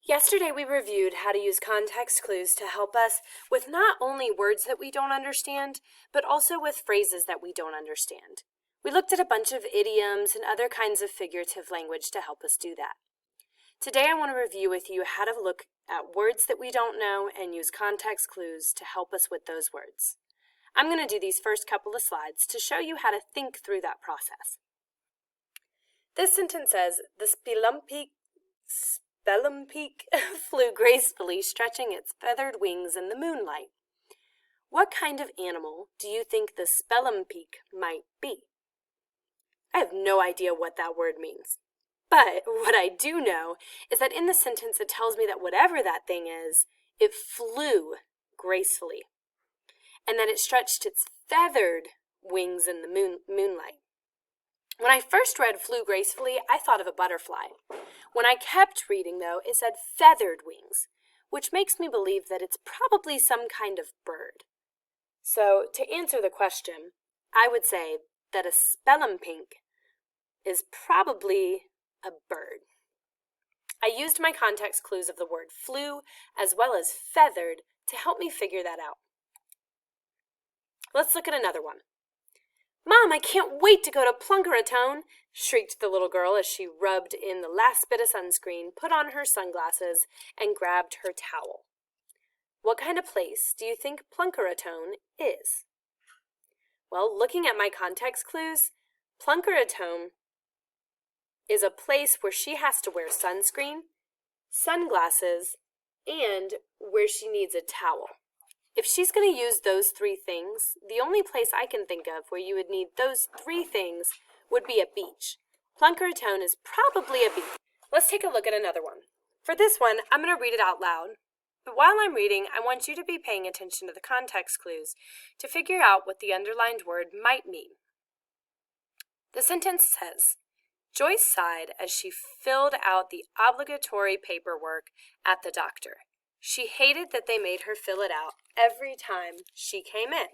Yesterday we reviewed how to use context clues to help us with not only words that we don't understand, but also with phrases that we don't understand. We looked at a bunch of idioms and other kinds of figurative language to help us do that. Today I want to review with you how to look at words that we don't know and use context clues to help us with those words. I'm going to do these first couple of slides to show you how to think through that process. This sentence says, the spelunky flew gracefully, stretching its feathered wings in the moonlight. What kind of animal do you think the spelunky might be? I have no idea what that word means. But what I do know is that in the sentence it tells me that whatever that thing is, it flew gracefully, and that it stretched its feathered wings in the moonlight. When I first read flew gracefully, I thought of a butterfly. When I kept reading, though, it said feathered wings, which makes me believe that it's probably some kind of bird. So, to answer the question, I would say that a spelunky is probably a bird. I used my context clues of the word flew as well as feathered to help me figure that out. Let's look at another one. "Mom, I can't wait to go to Figurative," shrieked the little girl as she rubbed in the last bit of sunscreen, put on her sunglasses, and grabbed her towel. What kind of place do you think Figurative is? Well, looking at my context clues, Figurative is a place where she has to wear sunscreen, sunglasses, and where she needs a towel. If she's going to use those three things, the only place I can think of where you would need those three things would be a beach. Figurative is probably a beach. Let's take a look at another one. For this one, I'm going to read it out loud. But while I'm reading, I want you to be paying attention to the context clues to figure out what the underlined word might mean. The sentence says, Joyce sighed as she filled out the obligatory paperwork at the doctor. She hated that they made her fill it out every time she came in.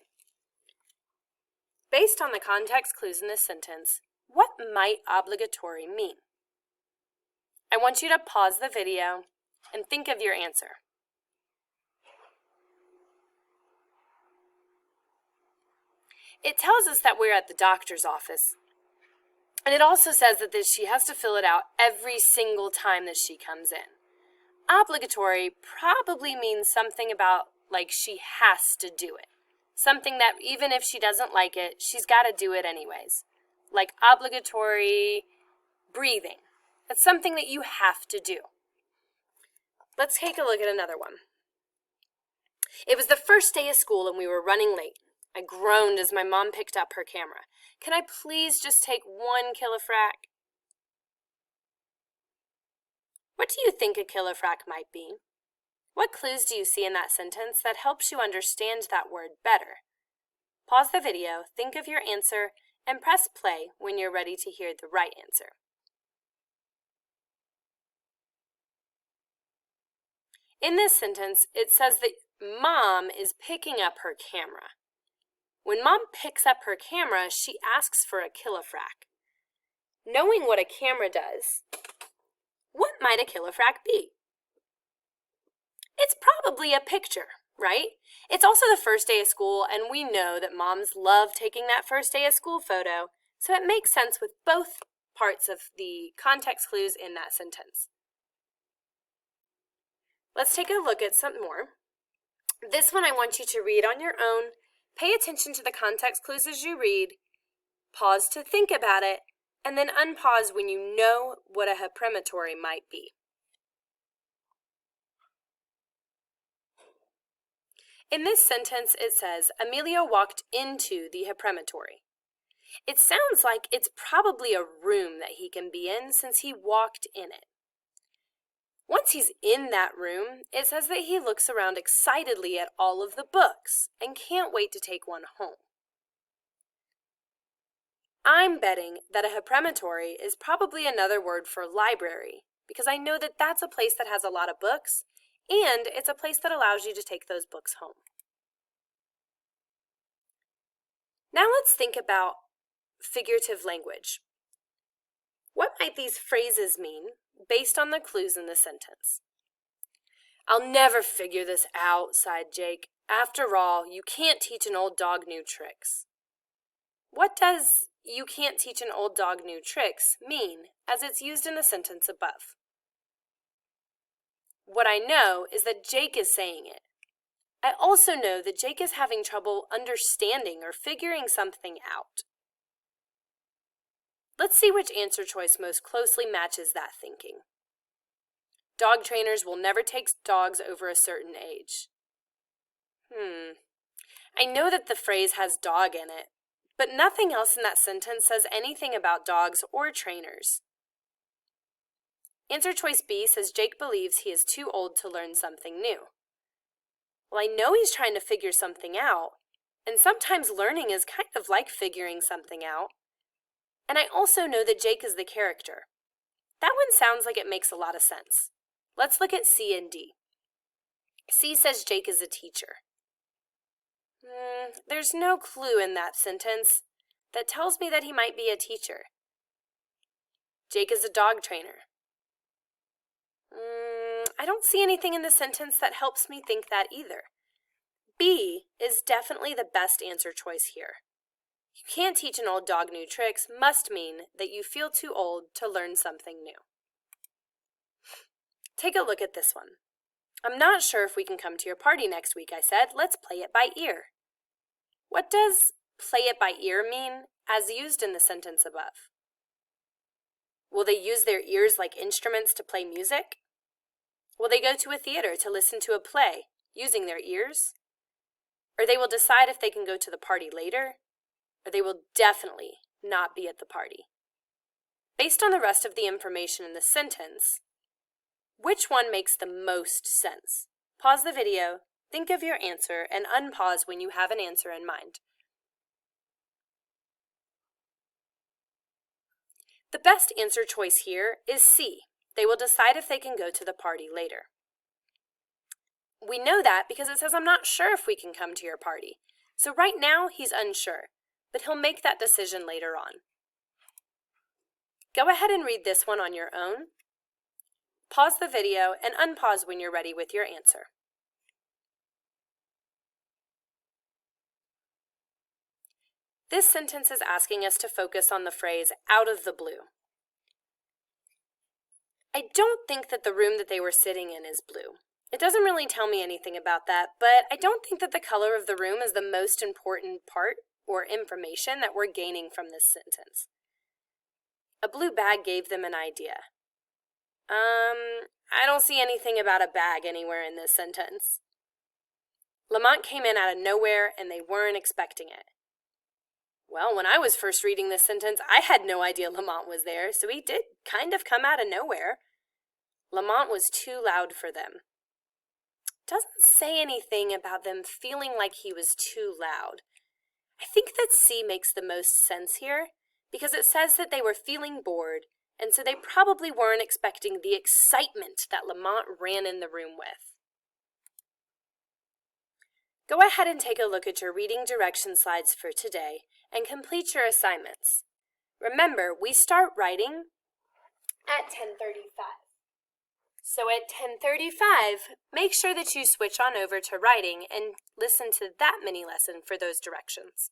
Based on the context clues in this sentence, what might obligatory mean? I want you to pause the video and think of your answer. It tells us that we're at the doctor's office. And it also says that she has to fill it out every single time that she comes in. Obligatory probably means something about like she has to do it. Something that even if she doesn't like it, she's got to do it anyways. Like obligatory breathing. That's something that you have to do. Let's take a look at another one. It was the first day of school and we were running late. I groaned as my mom picked up her camera. Can I please just take one kilofrac? What do you think a kilofrac might be? What clues do you see in that sentence that helps you understand that word better? Pause the video, think of your answer, and press play when you're ready to hear the right answer. In this sentence, it says that Mom is picking up her camera. When Mom picks up her camera, she asks for a kilofrac. Knowing what a camera does, what might a kilofrac be? It's probably a picture, right? It's also the first day of school, and we know that moms love taking that first day of school photo, so it makes sense with both parts of the context clues in that sentence. Let's take a look at some more. This one I want you to read on your own. Pay attention to the context clues as you read, pause to think about it, and then unpause when you know what a hyperematory might be. In this sentence, it says, Emilio walked into the hyperematory. It sounds like it's probably a room that he can be in since he walked in it. Once he's in that room, it says that he looks around excitedly at all of the books and can't wait to take one home. I'm betting that a hyperematory is probably another word for library because I know that that's a place that has a lot of books and it's a place that allows you to take those books home. Now let's think about figurative language. What might these phrases mean based on the clues in the sentence? I'll never figure this out, sighed Jake. After all, you can't teach an old dog new tricks. What does "you can't teach an old dog new tricks" mean, as it's used in the sentence above? What I know is that Jake is saying it. I also know that Jake is having trouble understanding or figuring something out. Let's see which answer choice most closely matches that thinking. Dog trainers will never take dogs over a certain age. I know that the phrase has dog in it, but nothing else in that sentence says anything about dogs or trainers. Answer choice B says Jake believes he is too old to learn something new. Well, I know he's trying to figure something out, and sometimes learning is kind of like figuring something out. And I also know that Jake is the character. That one sounds like it makes a lot of sense. Let's look at C and D. C says Jake is a teacher. There's no clue in that sentence that tells me that he might be a teacher. Jake is a dog trainer. I don't see anything in the sentence that helps me think that either. B is definitely the best answer choice here. You can't teach an old dog new tricks must mean that you feel too old to learn something new. Take a look at this one. I'm not sure if we can come to your party next week, I said. Let's play it by ear. What does play it by ear mean as used in the sentence above? Will they use their ears like instruments to play music? Will they go to a theater to listen to a play using their ears? Or they will decide if they can go to the party later? Or they will definitely not be at the party. Based on the rest of the information in the sentence, which one makes the most sense? Pause the video, think of your answer, and unpause when you have an answer in mind. The best answer choice here is C. They will decide if they can go to the party later. We know that because it says I'm not sure if we can come to your party. So right now he's unsure, but he'll make that decision later on. Go ahead and read this one on your own. Pause the video and unpause when you're ready with your answer. This sentence is asking us to focus on the phrase "out of the blue." I don't think that the room that they were sitting in is blue. It doesn't really tell me anything about that, but I don't think that the color of the room is the most important part or information that we're gaining from this sentence. A blue bag gave them an idea. I don't see anything about a bag anywhere in this sentence. Lamont came in out of nowhere and they weren't expecting it. Well, when I was first reading this sentence, I had no idea Lamont was there, so he did kind of come out of nowhere. Lamont was too loud for them. Doesn't say anything about them feeling like he was too loud. I think that C makes the most sense here because it says that they were feeling bored, and so they probably weren't expecting the excitement that Lamont ran in the room with. Go ahead and take a look at your reading direction slides for today and complete your assignments. Remember, we start writing at 10:35. So at 10:35, make sure that you switch on over to writing and listen to that mini lesson for those directions.